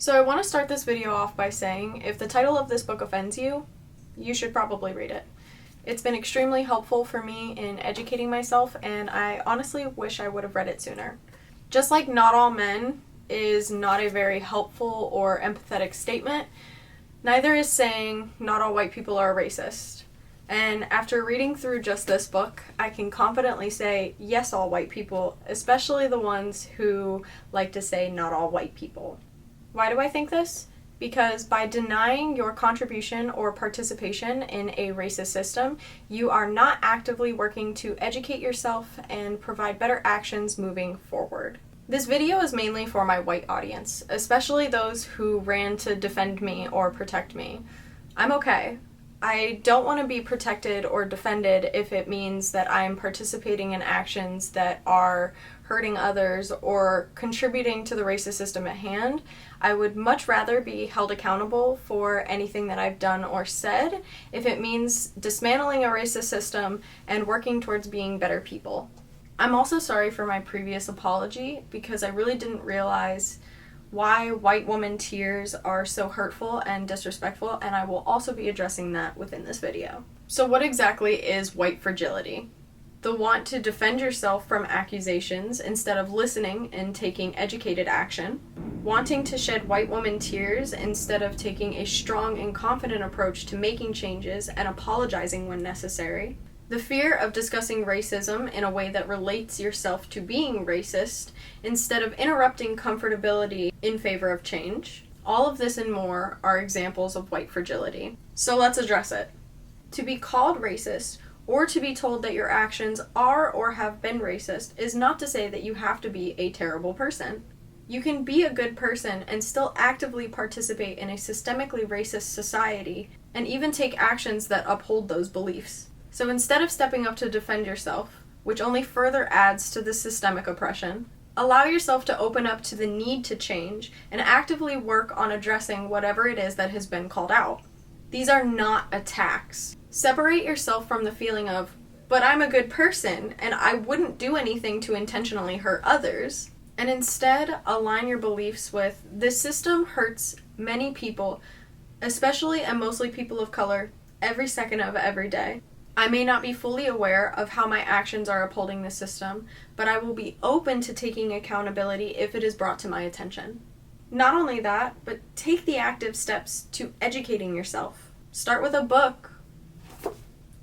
So I want to start this video off by saying if the title of this book offends you, you should probably read it. It's been extremely helpful for me in educating myself, and I honestly wish I would have read it sooner. Just like not all men is not a very helpful or empathetic statement, neither is saying not all white people are racist. And after reading through just this book, I can confidently say yes, all white people, especially the ones who like to say not all white people. Why do I think this? Because by denying your contribution or participation in a racist system, you are not actively working to educate yourself and provide better actions moving forward. This video is mainly for my white audience, especially those who ran to defend me or protect me. I'm okay. I don't want to be protected or defended if it means that I'm participating in actions that are hurting others or contributing to the racist system at hand. I would much rather be held accountable for anything that I've done or said if it means dismantling a racist system and working towards being better people. I'm also sorry for my previous apology because I really didn't realize why white woman tears are so hurtful and disrespectful, and I will also be addressing that within this video. So what exactly is white fragility? The want to defend yourself from accusations instead of listening and taking educated action. Wanting to shed white woman tears instead of taking a strong and confident approach to making changes and apologizing when necessary. The fear of discussing racism in a way that relates yourself to being racist instead of interrupting comfortability in favor of change. All of this and more are examples of white fragility. So let's address it. To be called racist or to be told that your actions are or have been racist is not to say that you have to be a terrible person. You can be a good person and still actively participate in a systemically racist society and even take actions that uphold those beliefs. So instead of stepping up to defend yourself, which only further adds to the systemic oppression, allow yourself to open up to the need to change and actively work on addressing whatever it is that has been called out. These are not attacks. Separate yourself from the feeling of, but I'm a good person and I wouldn't do anything to intentionally hurt others, and instead align your beliefs with, this system hurts many people, especially and mostly people of color, every second of every day. I may not be fully aware of how my actions are upholding the system, but I will be open to taking accountability if it is brought to my attention. Not only that, but take the active steps to educating yourself. Start with a book,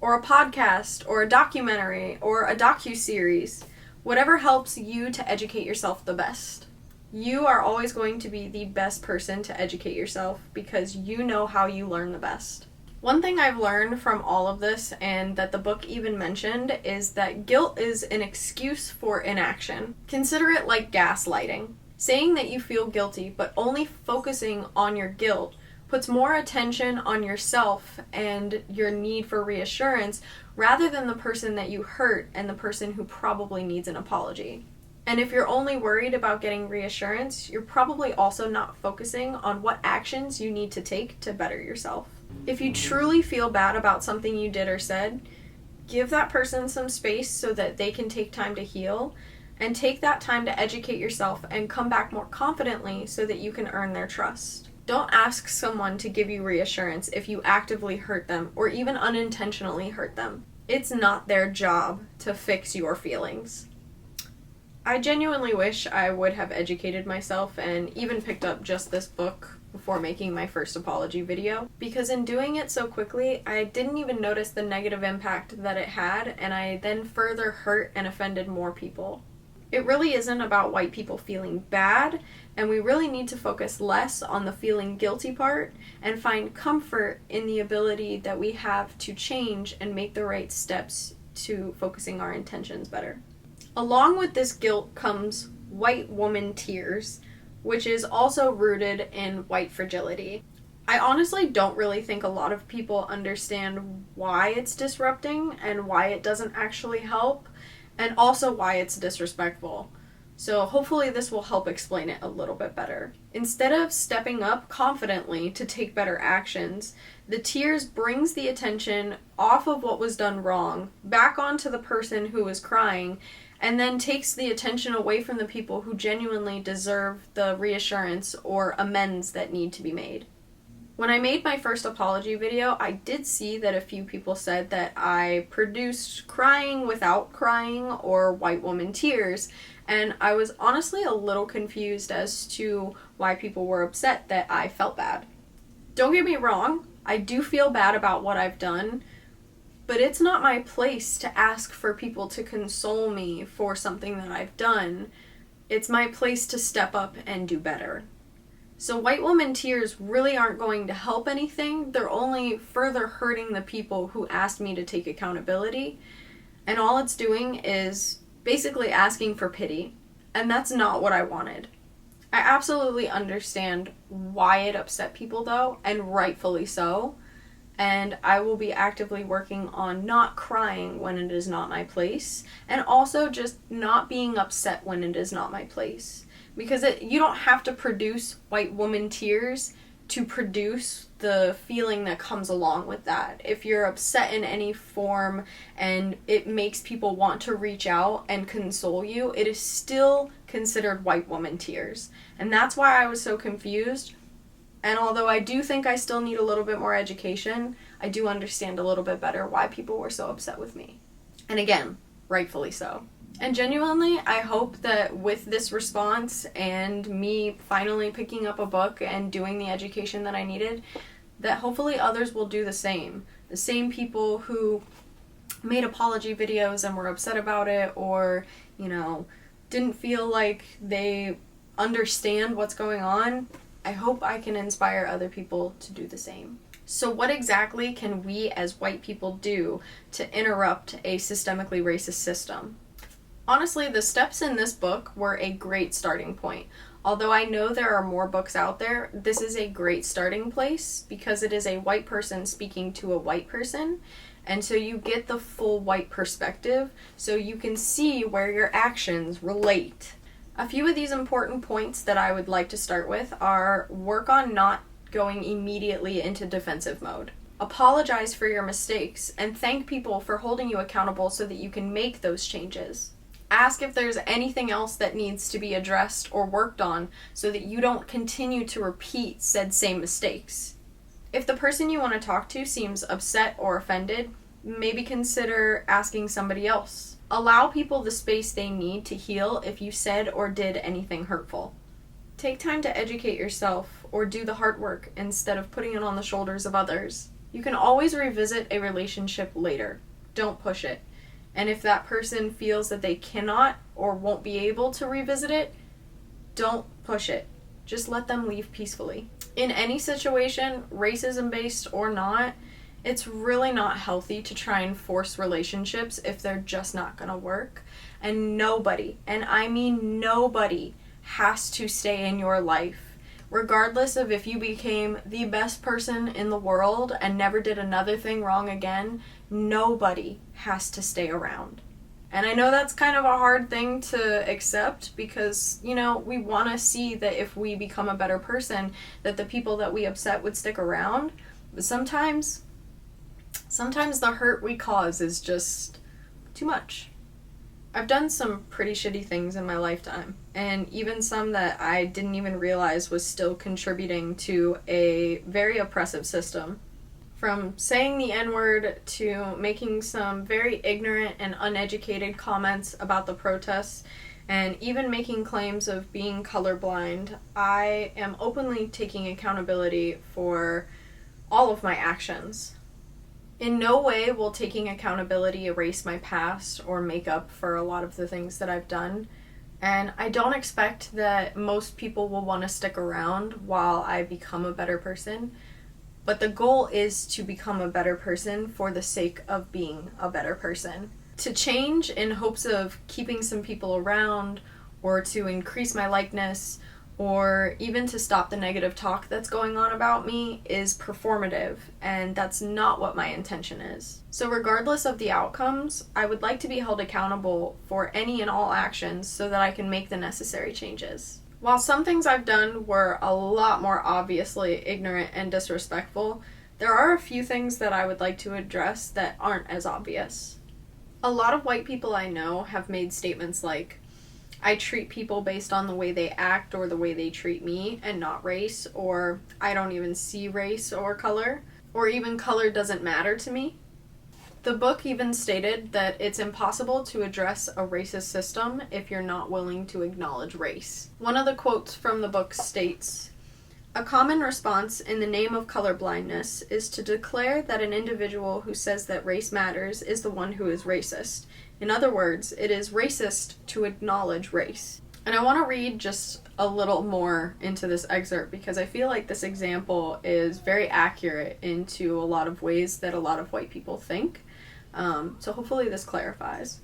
or a podcast, or a documentary, or a docu-series. Whatever helps you to educate yourself the best. You are always going to be the best person to educate yourself because you know how you learn the best. One thing I've learned from all of this, and that the book even mentioned, is that guilt is an excuse for inaction. Consider it like gaslighting. Saying that you feel guilty, but only focusing on your guilt, puts more attention on yourself and your need for reassurance rather than the person that you hurt and the person who probably needs an apology. And if you're only worried about getting reassurance, you're probably also not focusing on what actions you need to take to better yourself. If you truly feel bad about something you did or said, give that person some space so that they can take time to heal, and take that time to educate yourself and come back more confidently so that you can earn their trust. Don't ask someone to give you reassurance if you actively hurt them or even unintentionally hurt them. It's not their job to fix your feelings. I genuinely wish I would have educated myself and even picked up just this book before making my first apology video, because in doing it so quickly, I didn't even notice the negative impact that it had, and I then further hurt and offended more people. It really isn't about white people feeling bad, and we really need to focus less on the feeling guilty part and find comfort in the ability that we have to change and make the right steps to focusing our intentions better. Along with this guilt comes white woman tears, which is also rooted in white fragility. I honestly don't really think a lot of people understand why it's disrupting and why it doesn't actually help, and also why it's disrespectful. So hopefully this will help explain it a little bit better. Instead of stepping up confidently to take better actions, the tears brings the attention off of what was done wrong, back onto the person who was crying, and then takes the attention away from the people who genuinely deserve the reassurance or amends that need to be made. When I made my first apology video, I did see that a few people said that I produced crying without crying or white woman tears, and I was honestly a little confused as to why people were upset that I felt bad. Don't get me wrong, I do feel bad about what I've done, but it's not my place to ask for people to console me for something that I've done. It's my place to step up and do better. So white woman tears really aren't going to help anything. They're only further hurting the people who asked me to take accountability. And all it's doing is basically asking for pity. And that's not what I wanted. I absolutely understand why it upset people though, and rightfully so. And I will be actively working on not crying when it is not my place, and also just not being upset when it is not my place. Because you don't have to produce white woman tears to produce the feeling that comes along with that. If you're upset in any form and it makes people want to reach out and console you, it is still considered white woman tears. And that's why I was so confused. And although I do think I still need a little bit more education, I do understand a little bit better why people were so upset with me. And again, rightfully so. And genuinely, I hope that with this response and me finally picking up a book and doing the education that I needed, that hopefully others will do the same. The same people who made apology videos and were upset about it, or, didn't feel like they understand what's going on. I hope I can inspire other people to do the same. So what exactly can we as white people do to interrupt a systemically racist system? Honestly, the steps in this book were a great starting point. Although I know there are more books out there, this is a great starting place because it is a white person speaking to a white person. And so you get the full white perspective, so you can see where your actions relate. A few of these important points that I would like to start with are work on not going immediately into defensive mode. Apologize for your mistakes and thank people for holding you accountable so that you can make those changes. Ask if there's anything else that needs to be addressed or worked on so that you don't continue to repeat said same mistakes. If the person you want to talk to seems upset or offended, maybe consider asking somebody else. Allow people the space they need to heal if you said or did anything hurtful. Take time to educate yourself or do the hard work instead of putting it on the shoulders of others. You can always revisit a relationship later. Don't push it. And if that person feels that they cannot or won't be able to revisit it, don't push it. Just let them leave peacefully. In any situation, racism-based or not, it's really not healthy to try and force relationships if they're just not going to work. And nobody, and I mean nobody, has to stay in your life. Regardless of if you became the best person in the world and never did another thing wrong again, nobody has to stay around. And I know that's kind of a hard thing to accept because, we want to see that if we become a better person, that the people that we upset would stick around. But sometimes the hurt we cause is just too much. I've done some pretty shitty things in my lifetime, and even some that I didn't even realize was still contributing to a very oppressive system. From saying the N-word to making some very ignorant and uneducated comments about the protests, and even making claims of being colorblind, I am openly taking accountability for all of my actions. In no way will taking accountability erase my past or make up for a lot of the things that I've done. And I don't expect that most people will want to stick around while I become a better person. But the goal is to become a better person for the sake of being a better person. To change in hopes of keeping some people around, or to increase my likeness, or even to stop the negative talk that's going on about me is performative, and that's not what my intention is. So regardless of the outcomes, I would like to be held accountable for any and all actions so that I can make the necessary changes. While some things I've done were a lot more obviously ignorant and disrespectful, there are a few things that I would like to address that aren't as obvious. A lot of white people I know have made statements like, I treat people based on the way they act or the way they treat me and not race, or I don't even see race or color, or even color doesn't matter to me. The book even stated that it's impossible to address a racist system if you're not willing to acknowledge race. One of the quotes from the book states, "A common response in the name of colorblindness is to declare that an individual who says that race matters is the one who is racist. In other words, it is racist to acknowledge race." And I want to read just a little more into this excerpt because I feel like this example is very accurate into a lot of ways that a lot of white people think. So hopefully this clarifies.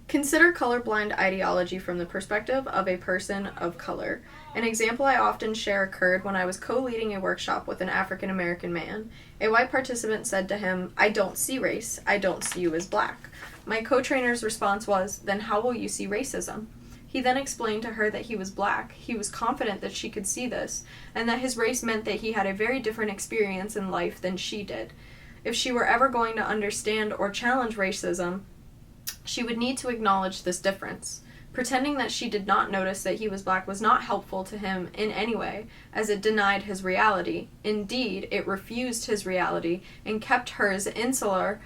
Consider colorblind ideology from the perspective of a person of color. An example I often share occurred when I was co-leading a workshop with an African American man. A white participant said to him, "I don't see race. I don't see you as black." My co-trainer's response was, "Then how will you see racism?" He then explained to her that he was black. He was confident that she could see this, and that his race meant that he had a very different experience in life than she did. If she were ever going to understand or challenge racism, she would need to acknowledge this difference. Pretending that she did not notice that he was black was not helpful to him in any way, as it denied his reality. Indeed, it refused his reality and kept hers insular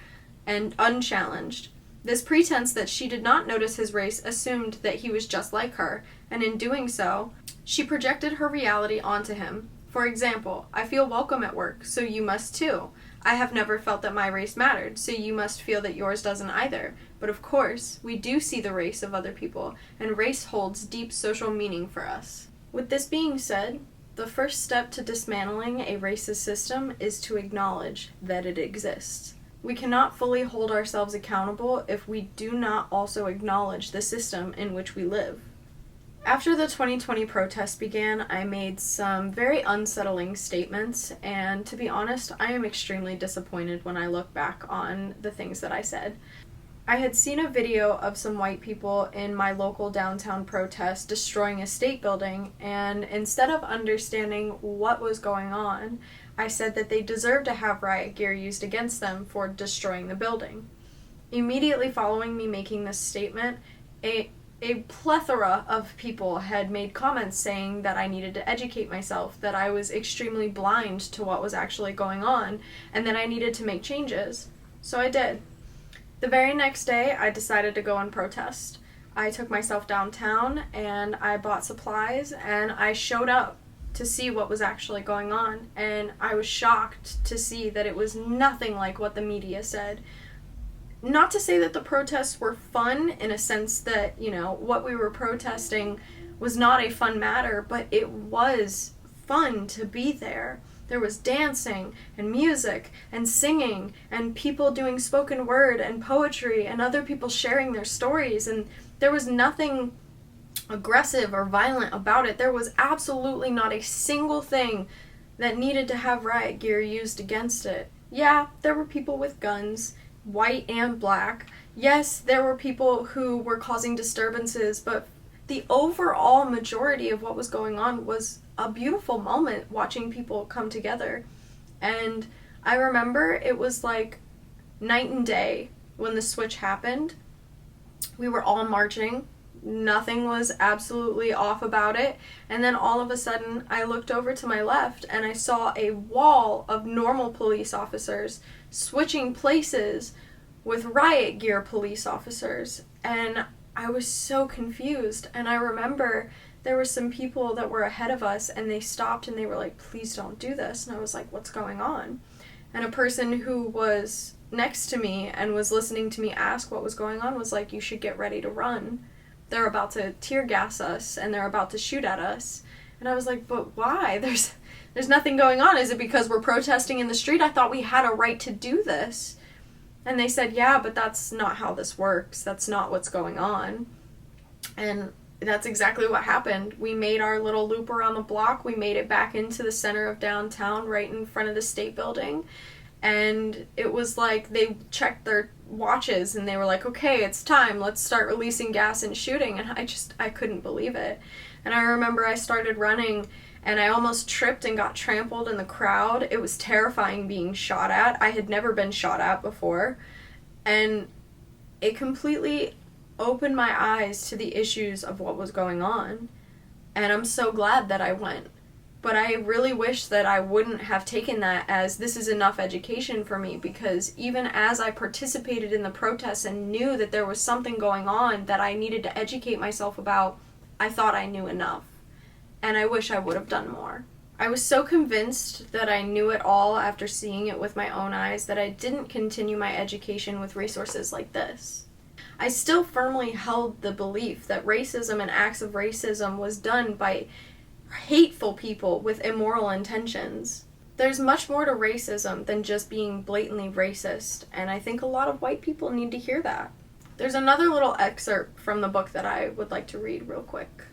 and unchallenged. This pretense that she did not notice his race assumed that he was just like her, and in doing so, she projected her reality onto him. For example, "I feel welcome at work, so you must too. I have never felt that my race mattered, so you must feel that yours doesn't either. But of course, we do see the race of other people, and race holds deep social meaning for us." With this being said, the first step to dismantling a racist system is to acknowledge that it exists. We cannot fully hold ourselves accountable if we do not also acknowledge the system in which we live. After the 2020 protests began, I made some very unsettling statements, and to be honest, I am extremely disappointed when I look back on the things that I said. I had seen a video of some white people in my local downtown protest destroying a state building, and instead of understanding what was going on, I said that they deserved to have riot gear used against them for destroying the building. Immediately following me making this statement, a plethora of people had made comments saying that I needed to educate myself, that I was extremely blind to what was actually going on, and that I needed to make changes. So I did. The very next day, I decided to go and protest. I took myself downtown, and I bought supplies, and I showed up to see what was actually going on, and I was shocked to see that it was nothing like what the media said. Not to say that the protests were fun in a sense that, what we were protesting was not a fun matter, but it was fun to be there. There was dancing and music and singing and people doing spoken word and poetry and other people sharing their stories, and there was nothing aggressive or violent about it. There was absolutely not a single thing that needed to have riot gear used against it. Yeah, there were people with guns, white and black. Yes, there were people who were causing disturbances, but the overall majority of what was going on was a beautiful moment, watching people come together. And I remember it was like night and day when the switch happened. We were all marching. Nothing was absolutely off about it. And then all of a sudden, I looked over to my left and I saw a wall of normal police officers switching places with riot gear police officers. And I was so confused. And I remember there were some people that were ahead of us and they stopped and they were like, "Please don't do this." And I was like, "What's going on?" And a person who was next to me and was listening to me ask what was going on was like, "You should get ready to run. They're about to tear gas us and they're about to shoot at us." And I was like, "But why? There's nothing going on. Is it because we're protesting in the street? I thought we had a right to do this." And they said, "Yeah, but that's not how this works. That's not what's going on." And that's exactly what happened. We made our little loop around the block. We made it back into the center of downtown, right in front of the state building. And it was like they checked their watches and they were like, "Okay, it's time. Let's start releasing gas and shooting." And I couldn't believe it. And I remember I started running and I almost tripped and got trampled in the crowd. It was terrifying being shot at. I had never been shot at before. And it completely opened my eyes to the issues of what was going on. And I'm so glad that I went. But I really wish that I wouldn't have taken that as this is enough education for me, because even as I participated in the protests and knew that there was something going on that I needed to educate myself about, I thought I knew enough. And I wish I would have done more. I was so convinced that I knew it all after seeing it with my own eyes that I didn't continue my education with resources like this. I still firmly held the belief that racism and acts of racism was done by hateful people with immoral intentions. There's much more to racism than just being blatantly racist, and I think a lot of white people need to hear that. There's another little excerpt from the book that I would like to read real quick.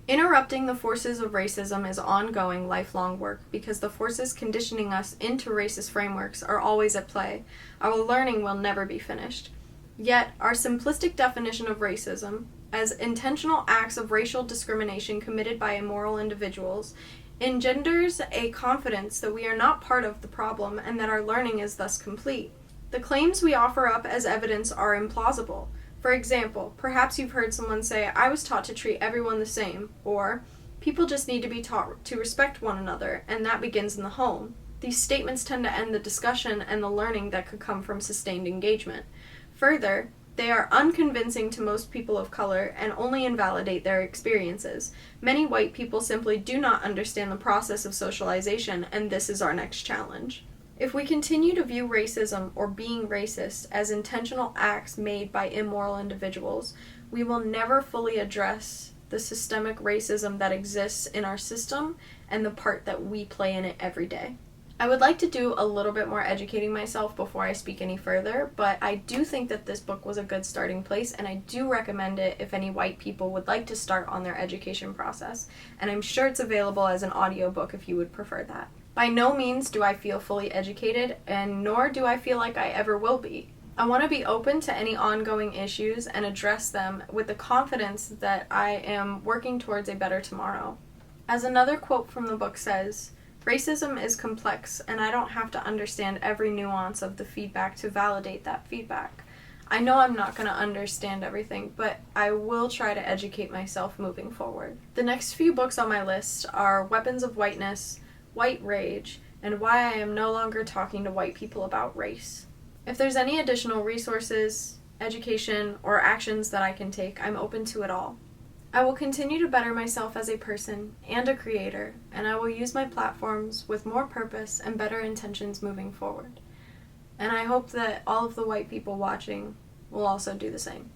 Interrupting the forces of racism is ongoing, lifelong work because the forces conditioning us into racist frameworks are always at play. Our learning will never be finished. Yet, our simplistic definition of racism, as intentional acts of racial discrimination committed by immoral individuals, engenders a confidence that we are not part of the problem and that our learning is thus complete. The claims we offer up as evidence are implausible. For example, perhaps you've heard someone say, "I was taught to treat everyone the same," or, "People just need to be taught to respect one another, and that begins in the home." These statements tend to end the discussion and the learning that could come from sustained engagement. Further, they are unconvincing to most people of color and only invalidate their experiences. Many white people simply do not understand the process of socialization, and this is our next challenge. If we continue to view racism or being racist as intentional acts made by immoral individuals, we will never fully address the systemic racism that exists in our system and the part that we play in it every day. I would like to do a little bit more educating myself before I speak any further, but I do think that this book was a good starting place, and I do recommend it if any white people would like to start on their education process, and I'm sure it's available as an audiobook if you would prefer that. By no means do I feel fully educated, and nor do I feel like I ever will be. I want to be open to any ongoing issues and address them with the confidence that I am working towards a better tomorrow. As another quote from the book says, "Racism is complex, and I don't have to understand every nuance of the feedback to validate that feedback. I know I'm not going to understand everything, but I will try to educate myself moving forward." The next few books on my list are Weapons of Whiteness, White Rage, and Why I Am No Longer Talking to White People About Race. If there's any additional resources, education, or actions that I can take, I'm open to it all. I will continue to better myself as a person and a creator, and I will use my platforms with more purpose and better intentions moving forward. And I hope that all of the white people watching will also do the same.